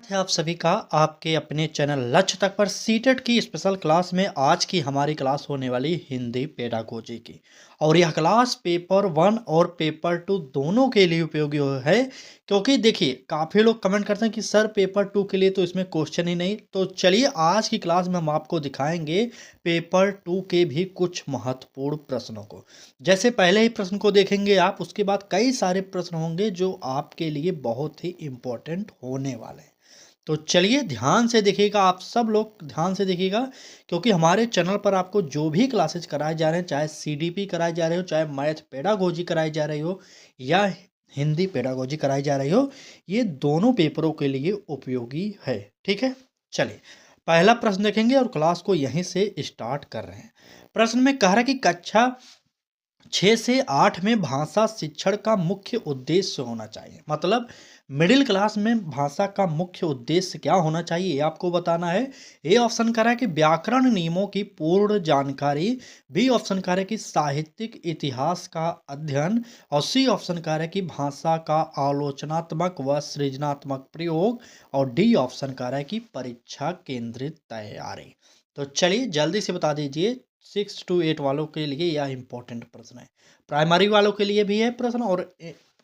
है आप सभी का आपके अपने चैनल लक्ष्य तक पर सीटेट की स्पेशल क्लास में। आज की हमारी क्लास होने वाली हिंदी पेडागोजी की, और यह क्लास पेपर 1 और पेपर 2 दोनों के लिए उपयोगी है। क्योंकि देखिए काफ़ी लोग कमेंट करते हैं कि सर पेपर 2 के लिए तो इसमें क्वेश्चन ही नहीं। तो चलिए आज की क्लास में हम आपको दिखाएंगे पेपर 2 के भी कुछ महत्वपूर्ण प्रश्नों को। जैसे पहले ही प्रश्न को देखेंगे आप, उसके बाद कई सारे प्रश्न होंगे जो आपके लिए बहुत ही इम्पोर्टेंट होने वाले हैं। तो चलिए ध्यान से देखिएगा, आप सब लोग ध्यान से देखिएगा। क्योंकि हमारे चैनल पर आपको जो भी क्लासेस कराए जा रहे हैं, चाहे सीडीपी कराए जा रहे हो, चाहे मैथ पेडागोजी कराई जा रही हो, या हिंदी पेडागोजी कराई जा रही हो, ये दोनों पेपरों के लिए उपयोगी है। ठीक है, चलिए पहला प्रश्न देखेंगे और क्लास को यहीं से स्टार्ट कर रहे हैं। प्रश्न में कह रहा है कि कक्षा 6 से 8 में भाषा शिक्षण का मुख्य उद्देश्य होना चाहिए। मतलब मिडिल क्लास में भाषा का मुख्य उद्देश्य क्या होना चाहिए, ये आपको बताना है। ए ऑप्शन कह रहा है कि व्याकरण नियमों की पूर्ण जानकारी। बी ऑप्शन कह रहा है कि साहित्यिक इतिहास का अध्ययन। और सी ऑप्शन कह रहा है कि भाषा का आलोचनात्मक व सृजनात्मक प्रयोग। और डी ऑप्शन कह रहा है कि परीक्षा केंद्रित तैयारी। तो चलिए जल्दी से बता दीजिए, 6 to 8 वालों के लिए यह इंपॉर्टेंट प्रश्न है। प्राइमरी वालों के लिए भी है प्रश्न, और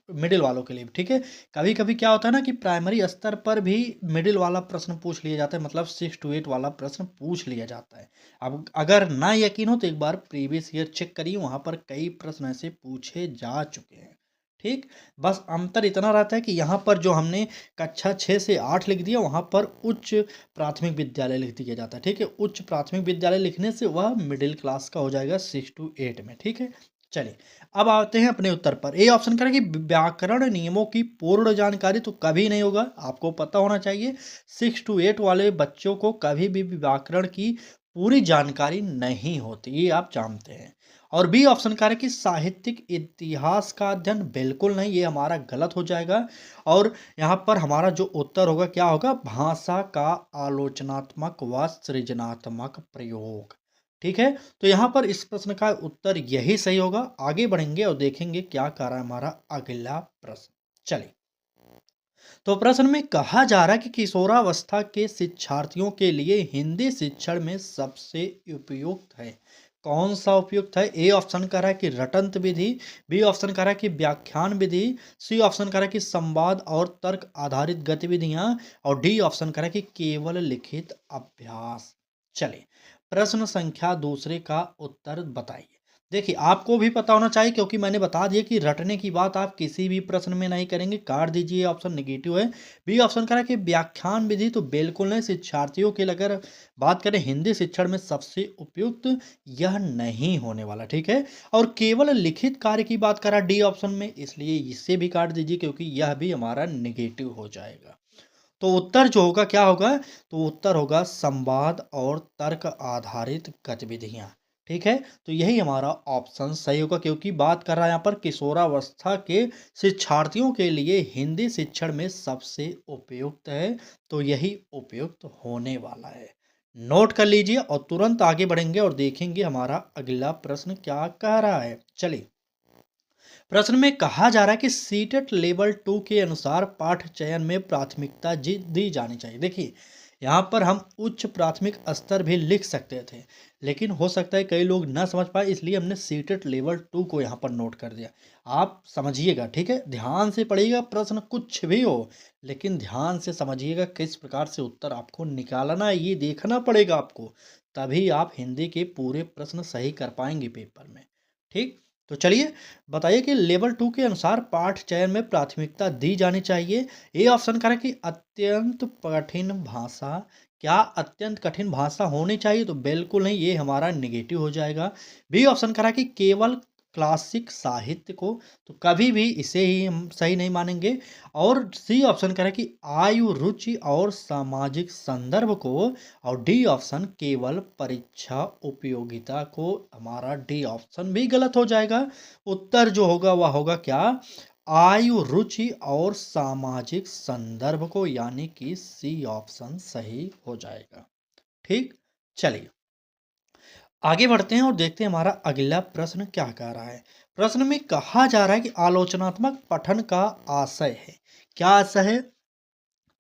मिडिल वालों के लिए भी। ठीक है, कभी कभी क्या होता है ना कि प्राइमरी स्तर पर भी मिडिल वाला प्रश्न पूछ लिया जाता है, मतलब 6 to 8 वाला प्रश्न पूछ लिया जाता है। अब अगर ना यकीन हो तो एक बार प्रीवियस ईयर चेक करिए, वहां पर कई प्रश्न ऐसे पूछे जा चुके हैं। ठीक, बस अंतर इतना रहता है कि यहाँ पर जो हमने कक्षा 6 से 8 लिख दिया, वहाँ पर उच्च प्राथमिक विद्यालय लिख दिया जाता है। ठीक है, उच्च प्राथमिक विद्यालय लिखने से वह मिडिल क्लास का हो जाएगा 6 to 8 में। ठीक है, चलिए अब आते हैं अपने उत्तर पर। ए ऑप्शन करें कि व्याकरण नियमों की पूर्ण जानकारी, तो कभी नहीं होगा, आपको पता होना चाहिए 6 to 8 वाले बच्चों को कभी भी व्याकरण की पूरी जानकारी नहीं होती, ये आप जानते हैं। और बी ऑप्शन कह रहे कि साहित्यिक इतिहास का अध्ययन, बिल्कुल नहीं, ये हमारा गलत हो जाएगा। और यहाँ पर हमारा जो उत्तर होगा क्या होगा, भाषा का आलोचनात्मक व सृजनात्मक प्रयोग। ठीक है, तो यहाँ पर इस प्रश्न का उत्तर यही सही होगा। आगे बढ़ेंगे और देखेंगे क्या कर रहा है हमारा अगला प्रश्न। चलिए, तो प्रश्न में कहा जा रहा है कि किशोरावस्था के शिक्षार्थियों के लिए हिंदी शिक्षण में सबसे उपयुक्त है। कौन सा उपयुक्त है? ए ऑप्शन कह रहा है कि रटंत विधि। बी ऑप्शन कह रहा है कि व्याख्यान विधि। सी ऑप्शन कह रहा है कि संवाद और तर्क आधारित गतिविधियां। और डी ऑप्शन कह रहा है कि केवल लिखित अभ्यास। चलिए, प्रश्न संख्या दूसरे का उत्तर बताइए। देखिए आपको भी पता होना चाहिए, क्योंकि मैंने बता दिया कि रटने की बात आप किसी भी प्रश्न में नहीं करेंगे, काट दीजिए, ऑप्शन नेगेटिव है। बी ऑप्शन करा कि व्याख्यान विधि, तो बिल्कुल नहीं, शिक्षार्थियों के लिए अगर बात करें हिंदी शिक्षण में सबसे उपयुक्त यह नहीं होने वाला। ठीक है, और केवल लिखित कार्य की बात करा डी ऑप्शन में, इसलिए इसे भी काट दीजिए क्योंकि यह भी हमारा नेगेटिव हो जाएगा। तो उत्तर जो होगा क्या होगा, तो उत्तर होगा संवाद और तर्क आधारित गतिविधियां। ठीक है, तो यही हमारा ऑप्शन सही होगा, क्योंकि बात कर रहा है यहाँ पर किशोरावस्था के शिक्षार्थियों के लिए हिंदी शिक्षण में सबसे उपयुक्त है। तो यही उपयुक्त होने वाला है, नोट कर लीजिए। और तुरंत आगे बढ़ेंगे और देखेंगे हमारा अगला प्रश्न क्या कह रहा है। चलिए, प्रश्न में कहा जा रहा है कि सीटेट लेवल 2 के अनुसार पाठ चयन में प्राथमिकता दी जानी चाहिए। देखिए यहाँ पर हम उच्च प्राथमिक स्तर भी लिख सकते थे, लेकिन हो सकता है कई लोग ना समझ पाए, इसलिए हमने सीटेट लेवल 2 को यहाँ पर नोट कर दिया। आप समझिएगा, ठीक है, ध्यान से पढ़िएगा, प्रश्न कुछ भी हो लेकिन ध्यान से समझिएगा किस प्रकार से उत्तर आपको निकालना है, ये देखना पड़ेगा आपको, तभी आप हिंदी के पूरे प्रश्न सही कर पाएंगे पेपर में। ठीक, तो चलिए बताइए कि लेवल 2 के अनुसार पाठ चयन में प्राथमिकता दी जानी चाहिए। ए ऑप्शन करें कि अत्यंत कठिन भाषा। क्या अत्यंत कठिन भाषा होनी चाहिए? तो बिल्कुल नहीं, ये हमारा नेगेटिव हो जाएगा। बी ऑप्शन करा कि केवल क्लासिक साहित्य को, तो कभी भी इसे ही हम सही नहीं मानेंगे। और सी ऑप्शन करें कि आयु रुचि और सामाजिक संदर्भ को। और डी ऑप्शन केवल परीक्षा उपयोगिता को, हमारा डी ऑप्शन भी गलत हो जाएगा। उत्तर जो होगा वह होगा क्या, आयु रुचि और सामाजिक संदर्भ को, यानी कि सी ऑप्शन सही हो जाएगा। ठीक, चलिए आगे बढ़ते हैं और देखते हैं हमारा अगला प्रश्न क्या कह रहा है। प्रश्न में कहा जा रहा है कि आलोचनात्मक पठन का आशय है। क्या आशय है?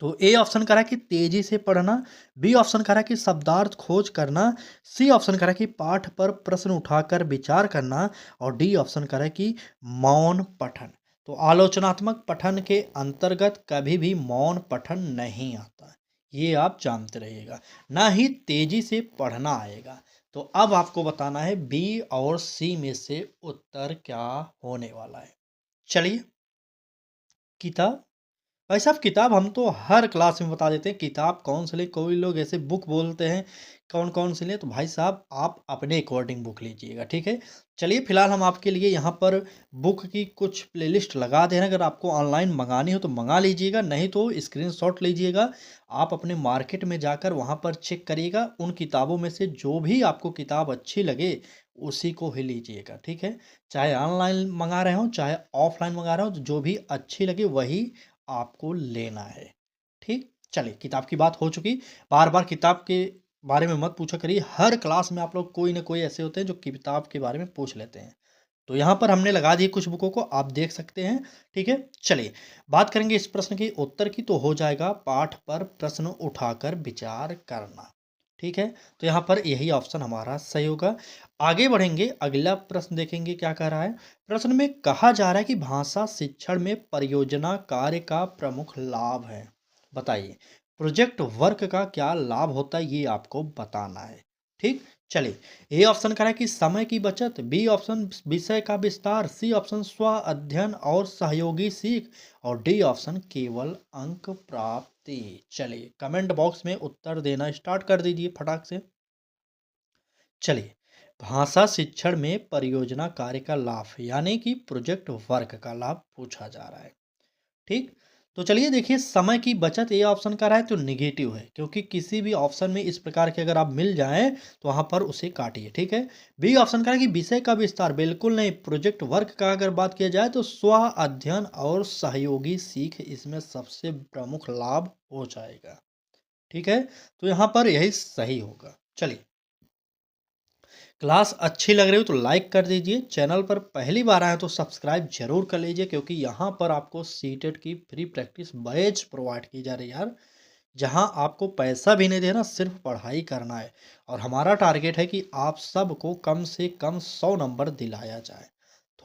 तो ए ऑप्शन करा कि तेजी से पढ़ना, बी ऑप्शन करा कि शब्दार्थ खोज करना, सी ऑप्शन करा कि पाठ पर प्रश्न उठाकर विचार करना और डी ऑप्शन करा कि मौन पठन। तो आलोचनात्मक पठन के अंतर्गत कभी भी मौन पठन नहीं आता है, ये आप जानते रहिएगा। ना ही तेजी से पढ़ना आएगा। तो अब आपको बताना है बी और सी में से उत्तर क्या होने वाला है। चलिए, किताब, भाई साहब किताब हम तो हर क्लास में बता देते हैं किताब कौन सी लें। कोई लोग ऐसे बुक बोलते हैं कौन कौन सी लें, तो भाई साहब आप अपने अकॉर्डिंग बुक लीजिएगा, ठीक है। चलिए फिलहाल हम आपके लिए यहाँ पर बुक की कुछ प्लेलिस्ट लगा दे रहे हैं। अगर आपको ऑनलाइन मंगानी हो तो मंगा लीजिएगा, नहीं तो स्क्रीनशॉट लीजिएगा। आप अपने मार्केट में जाकर वहाँ पर चेक करिएगा, उन किताबों में से जो भी आपको किताब अच्छी लगे उसी को ही लीजिएगा, ठीक है। चाहे ऑनलाइन मंगा रहे हो चाहे ऑफलाइन मंगा रहे हो, तो जो भी अच्छी लगे वही आपको लेना है, ठीक। चलिए, किताब की बात हो चुकी। बार बार किताब के बारे में मत पूछा करिए, हर क्लास में आप लोग कोई ना कोई ऐसे होते हैं जो किताब के बारे में पूछ लेते हैं। तो यहाँ पर हमने लगा दिए कुछ बुकों को, आप देख सकते हैं, ठीक है। चलिए, बात करेंगे इस प्रश्न की उत्तर की, तो हो जाएगा पाठ पर प्रश्न उठाकर विचार करना, ठीक है। तो यहाँ पर यही ऑप्शन हमारा सही होगा। आगे बढ़ेंगे, अगला प्रश्न देखेंगे क्या कह रहा है। प्रश्न में कहा जा रहा है कि भाषा शिक्षण में परियोजना कार्य का प्रमुख लाभ है। बताइए, प्रोजेक्ट वर्क का क्या लाभ होता है, ये आपको बताना है, ठीक। चलिए, ए ऑप्शन कह रहा है कि समय की बचत, बी ऑप्शन विषय का विस्तार, सी ऑप्शन स्व अध्ययन और सहयोगी सीख और डी ऑप्शन केवल अंक प्राप्ति। चलिए, कमेंट बॉक्स में उत्तर देना स्टार्ट कर दीजिए फटाक से। चलिए, भाषा शिक्षण में परियोजना कार्य का लाभ यानी कि प्रोजेक्ट वर्क का लाभ पूछा जा रहा है, ठीक। तो चलिए देखिए, समय की बचत ए ऑप्शन का रहा है तो निगेटिव है, क्योंकि किसी भी ऑप्शन में इस प्रकार के अगर आप मिल जाएं तो वहां पर उसे काटिए, ठीक है। बी ऑप्शन का है कि विषय का विस्तार, बिल्कुल नहीं। प्रोजेक्ट वर्क का अगर बात किया जाए तो स्व अध्ययन और सहयोगी सीख इसमें सबसे प्रमुख लाभ हो जाएगा, ठीक है। तो यहाँ पर यही सही होगा। चलिए, क्लास अच्छी लग रही हो तो लाइक कर दीजिए, चैनल पर पहली बार आए तो सब्सक्राइब जरूर कर लीजिए, क्योंकि यहाँ पर आपको सीटेट की फ्री प्रैक्टिस बैच प्रोवाइड की जा रही है यार, जहाँ आपको पैसा भी नहीं देना, सिर्फ पढ़ाई करना है। और हमारा टारगेट है कि आप सबको कम से कम 100 नंबर दिलाया जाए।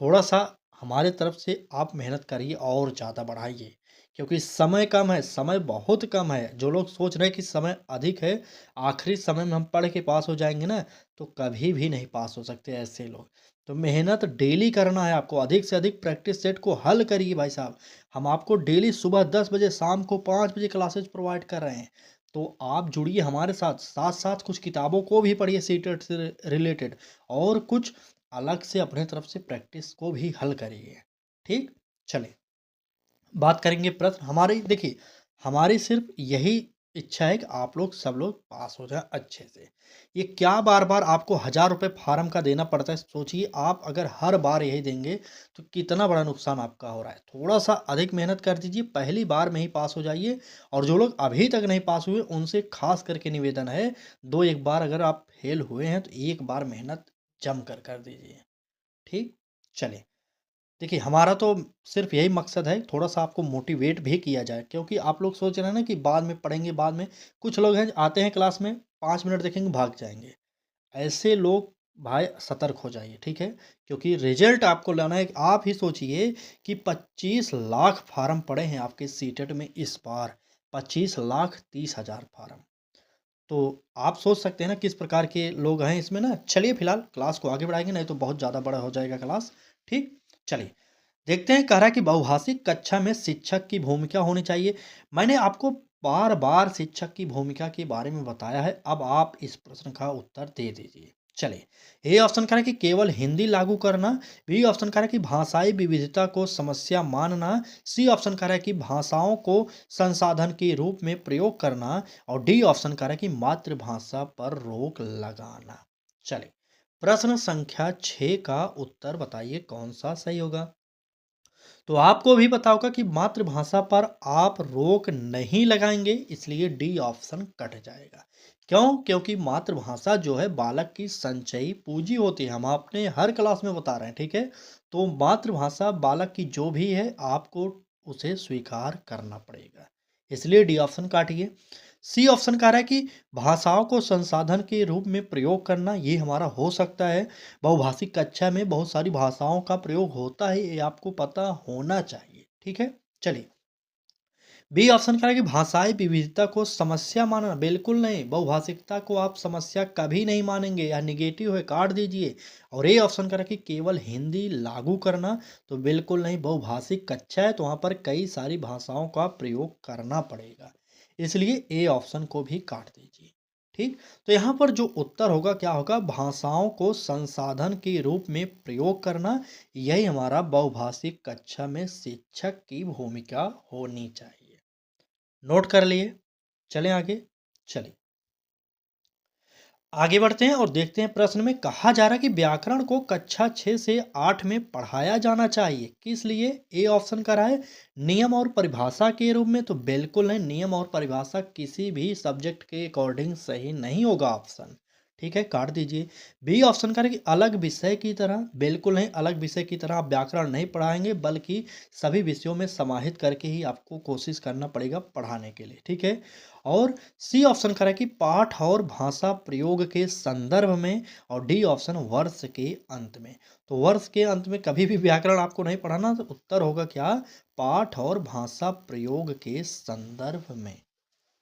थोड़ा सा हमारे तरफ से आप मेहनत करिए और ज़्यादा बढ़ाइए, क्योंकि समय कम है, समय बहुत कम है। जो लोग सोच रहे हैं कि समय अधिक है, आखिरी समय में हम पढ़ के पास हो जाएंगे ना, तो कभी भी नहीं पास हो सकते ऐसे लोग। तो मेहनत डेली करना है आपको, अधिक से अधिक प्रैक्टिस सेट को हल करिए भाई साहब। हम आपको डेली सुबह 10 बजे, शाम को 5 बजे क्लासेज प्रोवाइड कर रहे हैं। तो आप जुड़िए हमारे साथ, साथ साथ कुछ किताबों को भी पढ़िए सीटेट से रिलेटेड, और कुछ अलग से अपने तरफ से प्रैक्टिस को भी हल करिए, ठीक। चलिए, बात करेंगे प्रश्न हमारी। देखिए, हमारी सिर्फ यही इच्छा है कि आप लोग सब लोग पास हो जाए अच्छे से। ये क्या बार बार आपको 1000 रुपये फार्म का देना पड़ता है, सोचिए। आप अगर हर बार यही देंगे तो कितना बड़ा नुकसान आपका हो रहा है। थोड़ा सा अधिक मेहनत कर दीजिए, पहली बार में ही पास हो जाइए। और जो लोग अभी तक नहीं पास हुए उनसे खास करके निवेदन है, दो एक बार अगर आप फेल हुए हैं तो एक बार मेहनत जम कर दीजिए, ठीक। चलिए, देखिए, हमारा तो सिर्फ यही मकसद है, थोड़ा सा आपको मोटिवेट भी किया जाए, क्योंकि आप लोग सोच रहे हैं ना कि बाद में पढ़ेंगे, बाद में। कुछ लोग हैं आते हैं क्लास में 5 मिनट देखेंगे भाग जाएंगे। ऐसे लोग भाई सतर्क हो जाइए, ठीक है। क्योंकि रिजल्ट आपको लाना है। आप ही सोचिए कि 25 लाख फार्म पड़े हैं आपके सीटेट में इस बार, 25 लाख 30 हजार फार्म। तो आप सोच सकते हैं ना किस प्रकार के लोग हैं इसमें ना। चलिए, फिलहाल क्लास को आगे बढ़ाएंगे, नहीं तो बहुत ज़्यादा बड़ा हो जाएगा क्लास, ठीक। चलिए, देखते हैं। कह रहा है कि बहुभाषिक कक्षा में शिक्षक की भूमिका होनी चाहिए। मैंने आपको बार बार शिक्षक की भूमिका के बारे में बताया है, अब आप इस प्रश्न का उत्तर दे दीजिए। चलिए, ए ऑप्शन कह रहा है कि केवल हिंदी लागू करना, बी ऑप्शन कह रहा है कि भाषाई विविधता को समस्या मानना, सी ऑप्शन कह रहा है कि भाषाओं को संसाधन के रूप में प्रयोग करना और डी ऑप्शन कह रहा है कि मातृभाषा पर रोक लगाना। चलिए, प्रश्न संख्या 6 का उत्तर बताइए कौन सा सही होगा। तो आपको भी पता होगा कि मातृभाषा पर आप रोक नहीं लगाएंगे, इसलिए डी ऑप्शन कट जाएगा। क्यों? क्योंकि मातृभाषा जो है बालक की संचयी पूंजी होती है, हम आपने हर क्लास में बता रहे हैं, ठीक है। तो मातृभाषा बालक की जो भी है आपको उसे स्वीकार करना पड़ेगा। इसलिए डी ऑप्शन काटिए। सी ऑप्शन कह रहा है कि भाषाओं को संसाधन के रूप में प्रयोग करना, ये हमारा हो सकता है। बहुभाषिक कक्षा में बहुत सारी भाषाओं का प्रयोग होता है, ये आपको पता होना चाहिए। ठीक है, चलिए। बी ऑप्शन कह रहा है कि भाषाई विविधता को समस्या मानना, बिल्कुल नहीं, बहुभाषिकता को आप समस्या कभी नहीं मानेंगे, या निगेटिव है, काट दीजिए। और ए ऑप्शन कह रहा है कि केवल हिंदी लागू करना, तो बिल्कुल नहीं, बहुभाषिक कक्षा है तो वहाँ पर कई सारी भाषाओं का प्रयोग करना पड़ेगा, इसलिए ए ऑप्शन को भी काट दीजिए। ठीक, तो यहाँ पर जो उत्तर होगा क्या होगा, भाषाओं को संसाधन के रूप में प्रयोग करना, यही हमारा बहुभाषिक कक्षा में शिक्षक की भूमिका होनी चाहिए। नोट कर लिए, चलें आगे। चलिए आगे बढ़ते हैं और देखते हैं प्रश्न में कहा जा रहा है कि व्याकरण को कक्षा 6 से 8 में पढ़ाया जाना चाहिए, किस लिए। ए ऑप्शन का रहा है नियम और परिभाषा के रूप में, तो बिल्कुल नहीं, नियम और परिभाषा किसी भी सब्जेक्ट के अकॉर्डिंग सही नहीं होगा ऑप्शन। ठीक है, काट दीजिए। बी ऑप्शन का है कि अलग विषय की तरह, बिल्कुल नहीं, अलग विषय की तरह आप व्याकरण नहीं पढ़ाएंगे, बल्कि सभी विषयों में समाहित करके ही आपको कोशिश करना पड़ेगा पढ़ाने के लिए। ठीक है, और सी ऑप्शन करें कि पाठ और भाषा प्रयोग के संदर्भ में, और डी ऑप्शन वर्ष के अंत में। तो वर्ष के अंत में कभी भी व्याकरण आपको नहीं पढ़ाना, तो उत्तर होगा क्या, पाठ और भाषा प्रयोग के संदर्भ में।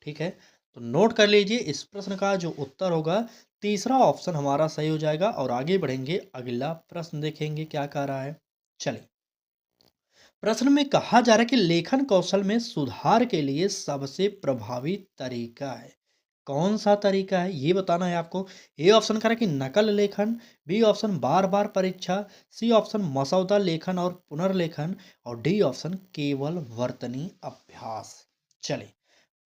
ठीक है, तो नोट कर लीजिए, इस प्रश्न का जो उत्तर होगा तीसरा ऑप्शन हमारा सही हो जाएगा। और आगे बढ़ेंगे, अगला प्रश्न देखेंगे क्या कह रहा है। चलिए, प्रश्न में कहा जा रहा है कि लेखन कौशल में सुधार के लिए सबसे प्रभावी तरीका है, कौन सा तरीका है ये बताना है आपको। ए ऑप्शन कह रहा है कि नकल लेखन, बी ऑप्शन बार बार परीक्षा, सी ऑप्शन मसौदा लेखन और पुनर्लेखन, और डी ऑप्शन केवल वर्तनी अभ्यास। चलिए,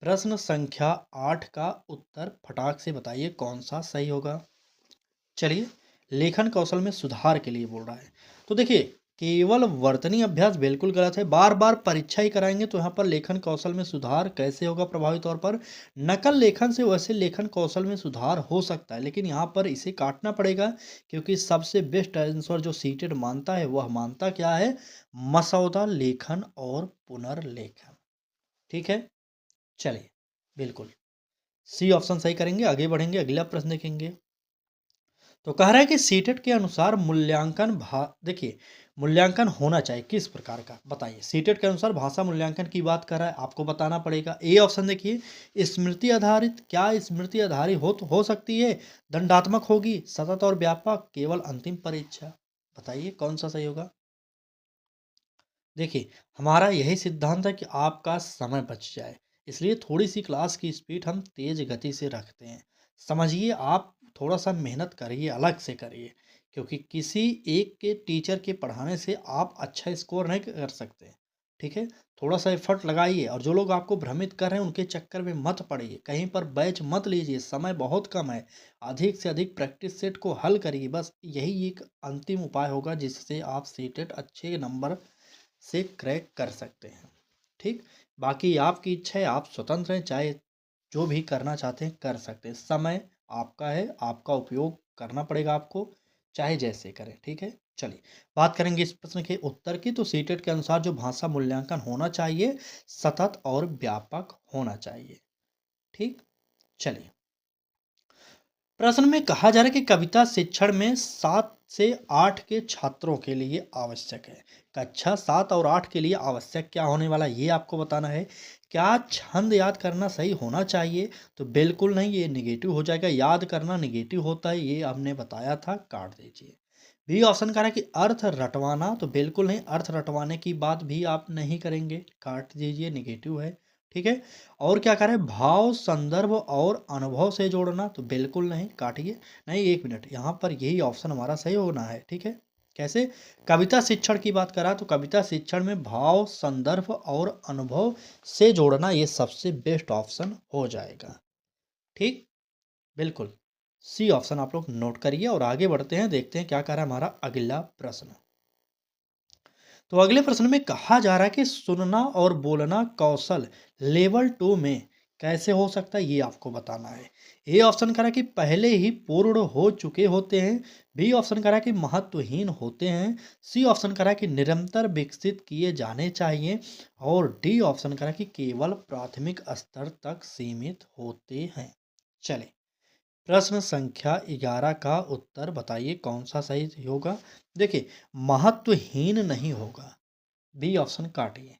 प्रश्न संख्या 8 का उत्तर फटाक से बताइए कौन सा सही होगा। चलिए, लेखन कौशल में सुधार के लिए बोल रहा है, तो देखिए केवल वर्तनी अभ्यास बिल्कुल गलत है, बार बार परीक्षा ही कराएंगे तो यहाँ पर लेखन कौशल में सुधार कैसे होगा प्रभावी तौर पर। नकल लेखन से वैसे लेखन कौशल में सुधार हो सकता है, लेकिन यहाँ पर इसे काटना पड़ेगा, क्योंकि सबसे बेस्ट आंसर जो सीटेड मानता है वह मानता क्या है, मसौदा लेखन और पुनर्लेखन। ठीक है, चलिए, बिल्कुल सी ऑप्शन सही करेंगे। आगे बढ़ेंगे, अगला प्रश्न देखेंगे। तो कह रहा है कि सीटेट के अनुसार देखिए मूल्यांकन होना चाहिए किस प्रकार का, बताइए। सीटेट के अनुसार भाषा मूल्यांकन की बात कर रहा है, आपको बताना पड़ेगा। ए ऑप्शन देखिए स्मृति आधारित, क्या स्मृति आधारित हो सकती है, दंडात्मक होगी, सतत और व्यापक, केवल अंतिम परीक्षा, बताइए कौन सा सही होगा। देखिए, हमारा यही सिद्धांत है कि आपका समय बच जाए, इसलिए थोड़ी सी क्लास की स्पीड हम तेज गति से रखते हैं। समझिए, आप थोड़ा सा मेहनत करिए, अलग से करिए, क्योंकि किसी एक के टीचर के पढ़ाने से आप अच्छा स्कोर नहीं कर सकते। ठीक है, थोड़ा सा एफर्ट लगाइए, और जो लोग आपको भ्रमित कर रहे हैं उनके चक्कर में मत पड़िए, कहीं पर बैच मत लीजिए, समय बहुत कम है। अधिक से अधिक प्रैक्टिस सेट को हल करिए, बस यही एक अंतिम उपाय होगा जिससे आप सीटेट अच्छे नंबर से क्रैक कर सकते हैं। ठीक, बाकी आपकी इच्छा है, आप स्वतंत्र हैं, चाहे जो भी करना चाहते हैं कर सकते हैं। समय आपका है, आपका उपयोग करना पड़ेगा आपको, चाहे जैसे करें। ठीक है, चलिए बात करेंगे इस प्रश्न के उत्तर की। तो सीटेट के अनुसार जो भाषा मूल्यांकन होना चाहिए, सतत और व्यापक होना चाहिए। ठीक, चलिए, प्रश्न में कहा जा रहा है कि कविता शिक्षण में 7 से 8 के छात्रों के लिए आवश्यक है। कक्षा 7 और 8 के लिए आवश्यक क्या होने वाला है ये आपको बताना है। क्या छंद याद करना सही होना चाहिए, तो बिल्कुल नहीं, ये निगेटिव हो जाएगा, याद करना निगेटिव होता है, ये हमने बताया था, काट दीजिए। बी ऑप्शन कह रहा है कि अर्थ रटवाना, तो बिल्कुल नहीं, अर्थ रटवाने की बात भी आप नहीं करेंगे, काट दीजिए, निगेटिव है। ठीक है, और क्या करें, भाव संदर्भ और अनुभव से जोड़ना, तो बिल्कुल नहीं, काटिए। नहीं, एक मिनट, यहाँ पर यही ऑप्शन हमारा सही होना है। ठीक है, कैसे, कविता शिक्षण की बात करा तो कविता शिक्षण में भाव संदर्भ और अनुभव से जोड़ना ये सबसे बेस्ट ऑप्शन हो जाएगा। ठीक, बिल्कुल सी ऑप्शन आप लोग नोट करिए, और आगे बढ़ते हैं, देखते हैं क्या कह रहा है हमारा अगला प्रश्न। तो अगले प्रश्न में कहा जा रहा है कि सुनना और बोलना कौशल लेवल 2 में कैसे हो सकता है ये आपको बताना है। ए ऑप्शन करा कि पहले ही पूर्ण हो चुके होते हैं, बी ऑप्शन करा कि महत्वहीन होते हैं, सी ऑप्शन करा कि निरंतर विकसित किए जाने चाहिए और डी ऑप्शन करा कि केवल प्राथमिक स्तर तक सीमित होते हैं। चले, प्रश्न संख्या 11 का उत्तर बताइए कौन सा सही होगा। देखिए, महत्वहीन नहीं होगा, बी ऑप्शन काटिए।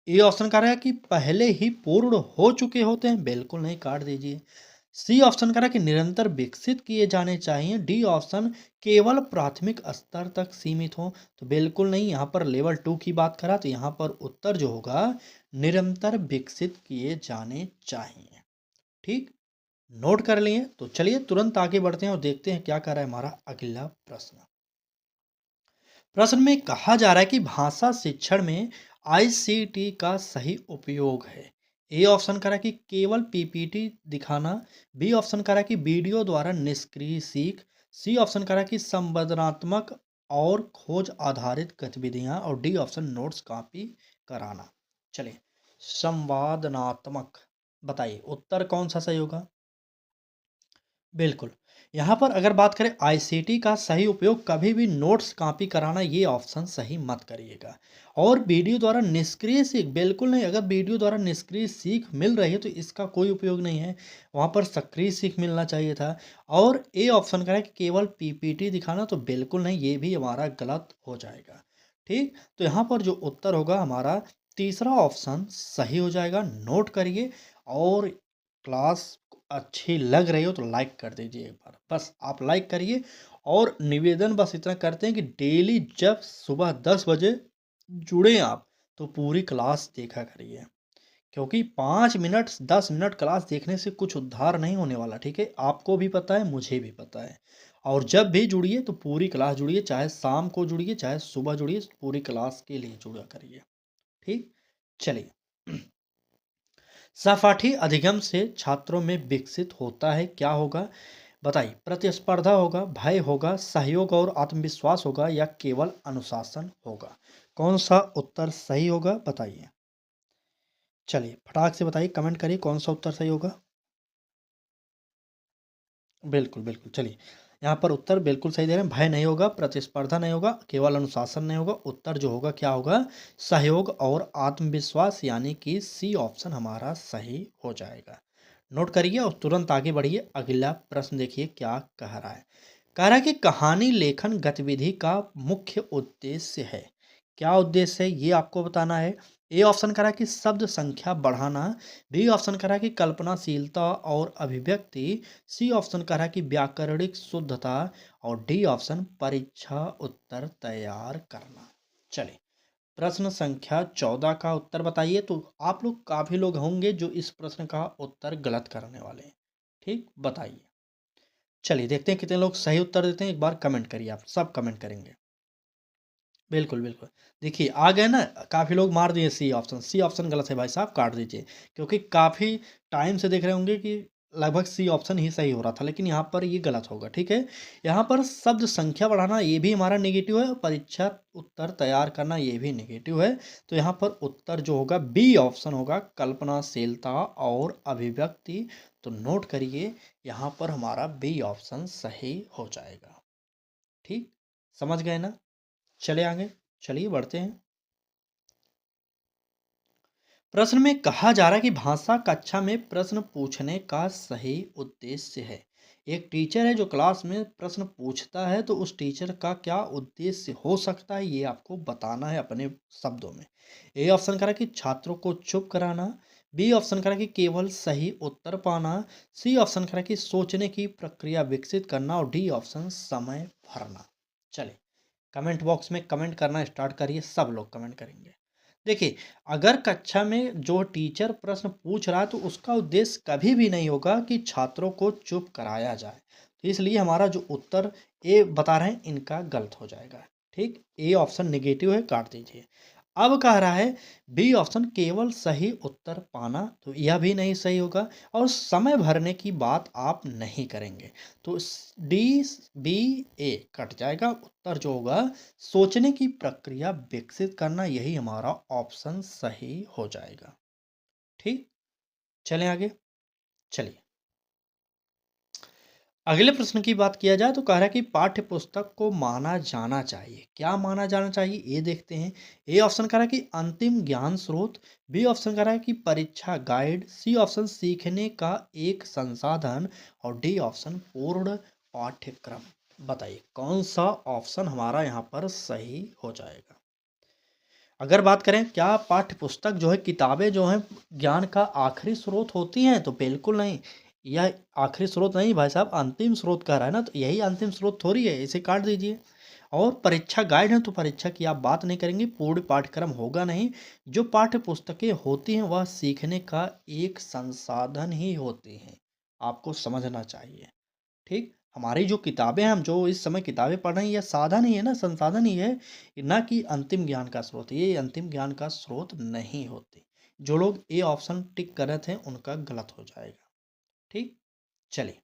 ए ऑप्शन कह रहा है कि पहले ही पूर्ण हो चुके होते हैं, बिल्कुल नहीं, काट दीजिए। सी ऑप्शन कह रहा है कि निरंतर विकसित किए जाने चाहिए, डी ऑप्शन केवल प्राथमिक स्तर तक सीमित हो, तो बिल्कुल नहीं, यहाँ पर लेवल 2 की बात करा तो यहाँ पर उत्तर जो होगा निरंतर विकसित किए जाने चाहिए। ठीक, नोट कर लिए तो चलिए तुरंत आगे बढ़ते हैं और देखते हैं क्या कर रहा है हमारा अगला प्रश्न। प्रश्न में कहा जा रहा है कि भाषा शिक्षण में आईसीटी का सही उपयोग है। ए ऑप्शन करा कि केवल पीपीटी दिखाना, बी ऑप्शन करा कि वीडियो द्वारा निष्क्रिय सीख, सी ऑप्शन करा कि संवेदनात्मक और खोज आधारित गतिविधियां और डी ऑप्शन नोट्स कॉपी कराना। चलिए, संवादनात्मक, बताइए उत्तर कौन सा सही होगा। बिल्कुल। यहाँ पर अगर बात करें आईसीटी का सही उपयोग, कभी भी नोट्स कॉपी कराना ये ऑप्शन सही मत करिएगा। और वीडियो द्वारा निष्क्रिय सीख, बिल्कुल नहीं, अगर वीडियो द्वारा निष्क्रिय सीख मिल रही है तो इसका कोई उपयोग नहीं है, वहाँ पर सक्रिय सीख मिलना चाहिए था। और ए ऑप्शन करें कि केवल पीपीटी दिखाना, तो बिल्कुल नहीं, ये भी हमारा गलत हो जाएगा। ठीक, तो यहाँ पर जो उत्तर होगा हमारा तीसरा ऑप्शन सही हो जाएगा। नोट करिए, और क्लास अच्छी लग रही हो तो लाइक कर दीजिए एक बार, बस आप लाइक करिए। और निवेदन बस इतना करते हैं कि डेली जब सुबह 10 बजे जुड़े आप, तो पूरी क्लास देखा करिए, क्योंकि 5 मिनट 10 मिनट क्लास देखने से कुछ उद्धार नहीं होने वाला। ठीक है, आपको भी पता है, मुझे भी पता है। और जब भी जुड़िए तो पूरी क्लास जुड़िए, चाहे शाम को जुड़िए चाहे सुबह जुड़िए, पूरी क्लास के लिए जुड़ा करिए। ठीक, चलिए, सहपाठी अधिगम से छात्रों में विकसित होता है, क्या होगा बताइए। प्रतिस्पर्धा होगा, भय होगा, सहयोग और आत्मविश्वास होगा, या केवल अनुशासन होगा। कौन सा उत्तर सही होगा बताइए। चलिए फटाक से बताइए, कमेंट करिए कौन सा उत्तर सही होगा। बिल्कुल बिल्कुल, चलिए, यहाँ पर उत्तर बिल्कुल सही दे रहे हैं। भय नहीं होगा, प्रतिस्पर्धा नहीं होगा, केवल अनुशासन नहीं होगा। उत्तर जो होगा क्या होगा, सहयोग और आत्मविश्वास, यानी कि सी ऑप्शन हमारा सही हो जाएगा। नोट करिए और तुरंत आगे बढ़िए। अगला प्रश्न देखिए क्या कह रहा है। कह रहा है कि कहानी लेखन गतिविधि का मुख्य उद्देश्य है। क्या उद्देश्य है ये आपको बताना है। ए ऑप्शन करा कि शब्द संख्या बढ़ाना, बी ऑप्शन करा कि कल्पनाशीलता और अभिव्यक्ति, सी ऑप्शन करा कि व्याकरणिक शुद्धता, और डी ऑप्शन परीक्षा उत्तर तैयार करना। चलिए, प्रश्न संख्या 14 का उत्तर बताइए। तो आप लोग काफी लोग होंगे जो इस प्रश्न का उत्तर गलत करने वाले हैं। ठीक, बताइए। चलिए देखते हैं कितने लोग सही उत्तर देते हैं, एक बार कमेंट करिए, आप सब कमेंट करेंगे। बिल्कुल बिल्कुल, देखिए आ गए ना, काफ़ी लोग मार दिए सी ऑप्शन। सी ऑप्शन गलत है भाई साहब, काट दीजिए, क्योंकि काफ़ी टाइम से देख रहे होंगे कि लगभग सी ऑप्शन ही सही हो रहा था, लेकिन यहाँ पर ये गलत होगा। ठीक है, यहाँ पर शब्द संख्या बढ़ाना ये भी हमारा नेगेटिव है, और परीक्षा उत्तर तैयार करना ये भी नेगेटिव है। तो यहाँ पर उत्तर जो होगा बी ऑप्शन होगा, कल्पनाशीलता और अभिव्यक्ति। तो नोट करिए, यहाँ पर हमारा बी ऑप्शन सही हो जाएगा। ठीक, समझ गए ना। चले आगे, चलिए बढ़ते हैं। प्रश्न में कहा जा रहा है कि भाषा कक्षा में प्रश्न पूछने का सही उद्देश्य है। एक टीचर है जो क्लास में प्रश्न पूछता है, तो उस टीचर का क्या उद्देश्य हो सकता है ये आपको बताना है अपने शब्दों में। ए ऑप्शन करा कि छात्रों को चुप कराना, बी ऑप्शन करा कि केवल सही उत्तर पाना, सी ऑप्शन करा कि सोचने की प्रक्रिया विकसित करना, और डी ऑप्शन समय भरना। चलिए, कमेंट बॉक्स में कमेंट करना स्टार्ट करिए, सब लोग कमेंट करेंगे। देखिए, अगर कक्षा में जो टीचर प्रश्न पूछ रहा है तो उसका उद्देश्य कभी भी नहीं होगा कि छात्रों को चुप कराया जाए, तो इसलिए हमारा जो उत्तर ए बता रहे हैं इनका गलत हो जाएगा। ठीक, ए ऑप्शन नेगेटिव है, काट दीजिए। अब कह रहा है बी ऑप्शन केवल सही उत्तर पाना, तो यह भी नहीं सही होगा, और समय भरने की बात आप नहीं करेंगे, तो डी बी ए कट जाएगा। उत्तर जो होगा सोचने की प्रक्रिया विकसित करना, यही हमारा ऑप्शन सही हो जाएगा। ठीक, चलें आगे। चलिए अगले प्रश्न की बात किया जाए तो कह रहा है कि पाठ्य पुस्तक को माना जाना चाहिए। क्या माना जाना चाहिए ये देखते हैं। ए ऑप्शन कह रहा है कि अंतिम ज्ञान स्रोत, बी ऑप्शन कह रहा है कि परीक्षा गाइड, सी ऑप्शन सीखने का एक संसाधन और डी ऑप्शन पूर्ण पाठ्यक्रम। बताइए कौन सा ऑप्शन हमारा यहाँ पर सही हो जाएगा। अगर बात करें क्या पाठ्य पुस्तक जो है किताबें जो हैं ज्ञान का आखिरी स्रोत होती हैं तो बिल्कुल नहीं। यह आखिरी स्रोत नहीं भाई साहब, अंतिम स्रोत कह रहा है ना, तो यही अंतिम स्रोत थोड़ी है, इसे काट दीजिए। और परीक्षा गाइड है तो परीक्षा की आप बात नहीं करेंगे, पूर्ण पाठ्यक्रम होगा नहीं। जो पाठ्य पुस्तकें होती हैं वह सीखने का एक संसाधन ही होती हैं, आपको समझना चाहिए। ठीक, हमारी जो किताबें हैं, हम जो इस समय किताबें पढ़ रहे हैं, यह साधन ही है ना, संसाधन ही है, ना कि अंतिम ज्ञान का स्रोत। ये अंतिम ज्ञान का स्रोत नहीं होते। जो लोग ए ऑप्शन टिक कर रहे थे उनका गलत हो जाएगा। ठीक, चलिए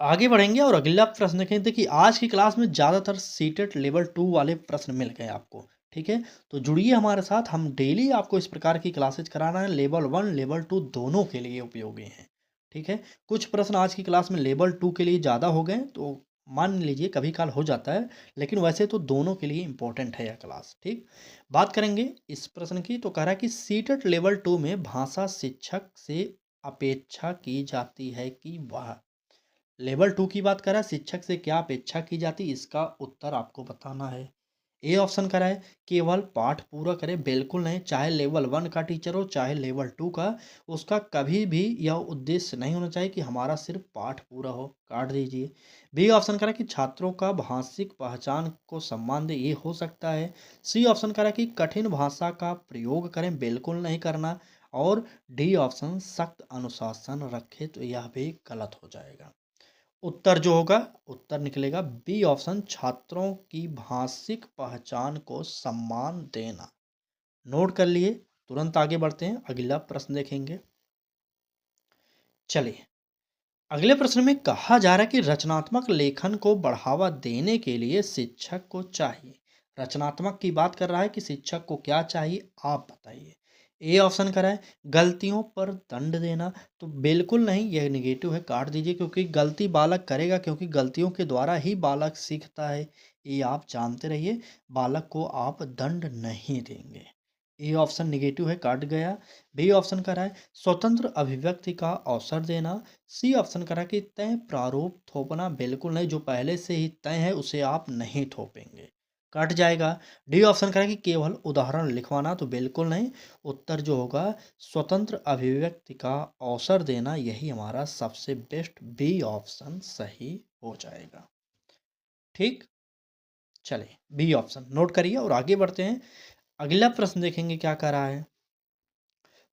आगे बढ़ेंगे और अगला प्रश्न देखें। देखिए आज की क्लास में ज़्यादातर सीटेट लेवल 2 वाले प्रश्न मिल गए आपको। ठीक है, तो जुड़िए हमारे साथ, हम डेली आपको इस प्रकार की क्लासेज कराना है। लेवल 1 लेवल 2 दोनों के लिए उपयोगी हैं। ठीक है, कुछ प्रश्न आज की क्लास में लेवल 2 के लिए ज़्यादा हो गए तो मान लीजिए कभी काल हो जाता है, लेकिन वैसे तो दोनों के लिए इंपॉर्टेंट है यह क्लास। ठीक, बात करेंगे इस प्रश्न की तो कह रहा है कि सीटेट लेवल 2 में भाषा शिक्षक से अपेक्षा की जाती है कि वह, लेवल 2 की बात करें शिक्षक से क्या अपेक्षा की जाती, इसका उत्तर आपको बताना है। ए ऑप्शन करा है केवल पाठ पूरा करे, बिल्कुल नहीं। चाहे लेवल 1 का टीचर हो चाहे लेवल 2 का, उसका कभी भी यह उद्देश्य नहीं होना चाहिए कि हमारा सिर्फ पाठ पूरा हो, काट दीजिए। बी ऑप्शन करा कि छात्रों का भाषिक पहचान को सम्मान दे, ये हो सकता है। सी ऑप्शन करा कि कठिन भाषा का प्रयोग करें, बिल्कुल नहीं करना। और डी ऑप्शन सख्त अनुशासन रखे, तो यह भी गलत हो जाएगा। उत्तर जो होगा, उत्तर निकलेगा बी ऑप्शन, छात्रों की भाषिक पहचान को सम्मान देना। नोट कर लिए, तुरंत आगे बढ़ते हैं, अगला प्रश्न देखेंगे। चलिए अगले प्रश्न में कहा जा रहा है कि रचनात्मक लेखन को बढ़ावा देने के लिए शिक्षक को चाहिए। रचनात्मक की बात कर रहा है कि शिक्षक को क्या चाहिए, आप बताइए। ए ऑप्शन करा है गलतियों पर दंड देना, तो बिल्कुल नहीं, यह निगेटिव है, काट दीजिए, क्योंकि गलती बालक करेगा, क्योंकि गलतियों के द्वारा ही बालक सीखता है, ये आप जानते रहिए। बालक को आप दंड नहीं देंगे। ए ऑप्शन निगेटिव है, काट गया। बी ऑप्शन करा है स्वतंत्र अभिव्यक्ति का अवसर देना। सी ऑप्शन करा कि तय प्रारूप थोपना, बिल्कुल नहीं, जो पहले से ही तय है उसे आप नहीं थोपेंगे, कट जाएगा। डी ऑप्शन करा कि केवल उदाहरण लिखवाना, तो बिल्कुल नहीं। उत्तर जो होगा स्वतंत्र अभिव्यक्ति का अवसर देना, यही हमारा सबसे बेस्ट बी ऑप्शन सही हो जाएगा। ठीक, चलिए बी ऑप्शन नोट करिए और आगे बढ़ते हैं। अगला प्रश्न देखेंगे क्या कह रहा है।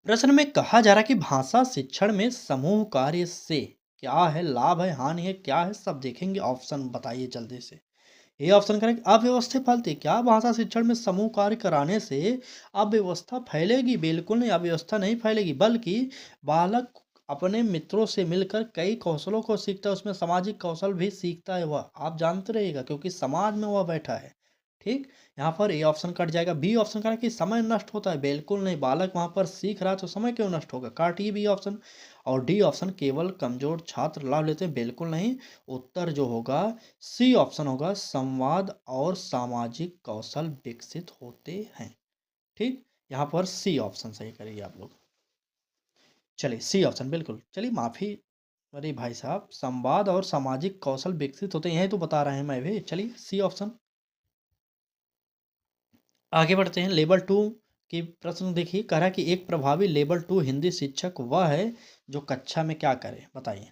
प्रश्न में कहा जा रहा है कि भाषा शिक्षण में समूह कार्य से क्या है लाभ है हानि है क्या है, सब देखेंगे। ऑप्शन बताइए जल्दी से। ये ऑप्शन करें अव्यवस्थित फैलती, क्या भाषा शिक्षण में समूह कार्य कराने से अव्यवस्था फैलेगी, बिल्कुल नहीं, अव्यवस्था नहीं फैलेगी, बल्कि बालक अपने मित्रों से मिलकर कई कौशलों को सीखता है, उसमें सामाजिक कौशल भी सीखता है वह, आप जानते रहिएगा, क्योंकि समाज में वह बैठा है। ठीक, यहाँ पर ए ऑप्शन कट जाएगा। बी ऑप्शन करें कि समय नष्ट होता है, बिल्कुल नहीं, बालक वहाँ पर सीख रहा है तो समय क्यों नष्ट होगा, काटिए बी ऑप्शन। और डी ऑप्शन केवल कमजोर छात्र लाभ लेते हैं, बिल्कुल नहीं। उत्तर जो होगा सी ऑप्शन होगा, संवाद और सामाजिक कौशल विकसित होते हैं। ठीक, यहाँ पर सी ऑप्शन सही करिए आप लोग। चलिए सी ऑप्शन बिल्कुल, चलिए माफ़ी, अरे भाई साहब, संवाद और सामाजिक कौशल विकसित होते हैं, यही तो बता रहे हैं मैं भी। चलिए सी ऑप्शन, आगे बढ़ते हैं। लेवल 2 की प्रश्न देखिए, कह रहा है कि एक प्रभावी लेवल 2 हिंदी शिक्षक वह है जो कक्षा में क्या करे, बताइए।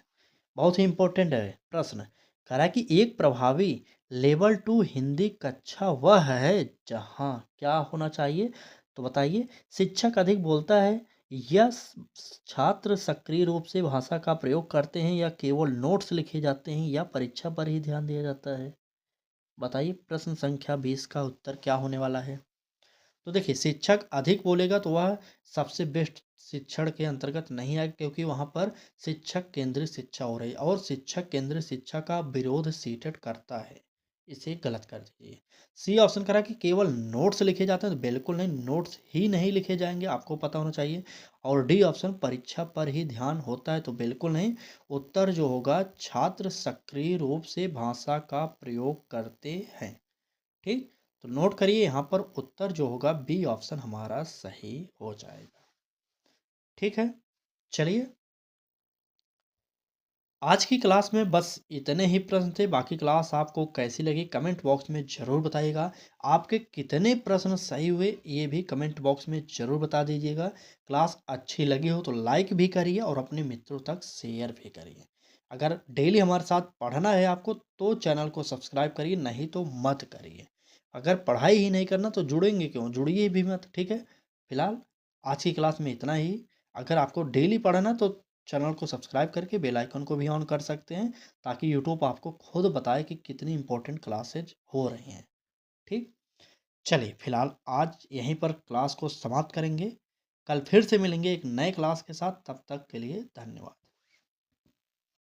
बहुत ही इंपॉर्टेंट है प्रश्न। कह रहा है कि एक प्रभावी लेवल 2 हिंदी कक्षा वह है जहाँ क्या होना चाहिए, तो बताइए। शिक्षक अधिक बोलता है, या छात्र सक्रिय रूप से भाषा का प्रयोग करते हैं, या केवल नोट्स लिखे जाते हैं, या परीक्षा पर ही ध्यान दिया जाता है। बताइए प्रश्न संख्या 20 का उत्तर क्या होने वाला है। तो देखिए शिक्षक अधिक बोलेगा तो वह सबसे बेस्ट शिक्षण के अंतर्गत नहीं आएगा, क्योंकि वहाँ पर शिक्षक केंद्रित शिक्षा हो रही है, और शिक्षक केंद्रित शिक्षा का विरोध सीटेट करता है, इसे गलत कर दीजिए। सी ऑप्शन करा कि केवल नोट्स लिखे जाते हैं, तो बिल्कुल नहीं, नोट्स ही नहीं लिखे जाएंगे, आपको पता होना चाहिए। और डी ऑप्शन परीक्षा पर ही ध्यान होता है, तो बिल्कुल नहीं। उत्तर जो होगा छात्र सक्रिय रूप से भाषा का प्रयोग करते हैं। ठीक, तो नोट करिए यहाँ पर उत्तर जो होगा बी ऑप्शन हमारा सही हो जाएगा। ठीक है, चलिए आज की क्लास में बस इतने ही प्रश्न थे। बाकी क्लास आपको कैसी लगी कमेंट बॉक्स में ज़रूर बताइएगा। आपके कितने प्रश्न सही हुए ये भी कमेंट बॉक्स में ज़रूर बता दीजिएगा। क्लास अच्छी लगी हो तो लाइक भी करिए और अपने मित्रों तक शेयर भी करिए। अगर डेली हमारे साथ पढ़ना है आपको तो चैनल को सब्सक्राइब करिए, नहीं तो मत करिए। अगर पढ़ाई ही नहीं करना तो जुड़ेंगे क्यों, जुड़िए भी मत। ठीक है, फिलहाल आज की क्लास में इतना ही। अगर आपको डेली पढ़ना तो चैनल को सब्सक्राइब करके बेल आइकन को भी ऑन कर सकते हैं, ताकि यूट्यूब आपको खुद बताए कि कितनी इंपॉर्टेंट क्लासेज हो रही हैं। ठीक, चलिए फिलहाल आज यहीं पर क्लास को समाप्त करेंगे। कल फिर से मिलेंगे एक नए क्लास के साथ, तब तक के लिए धन्यवाद।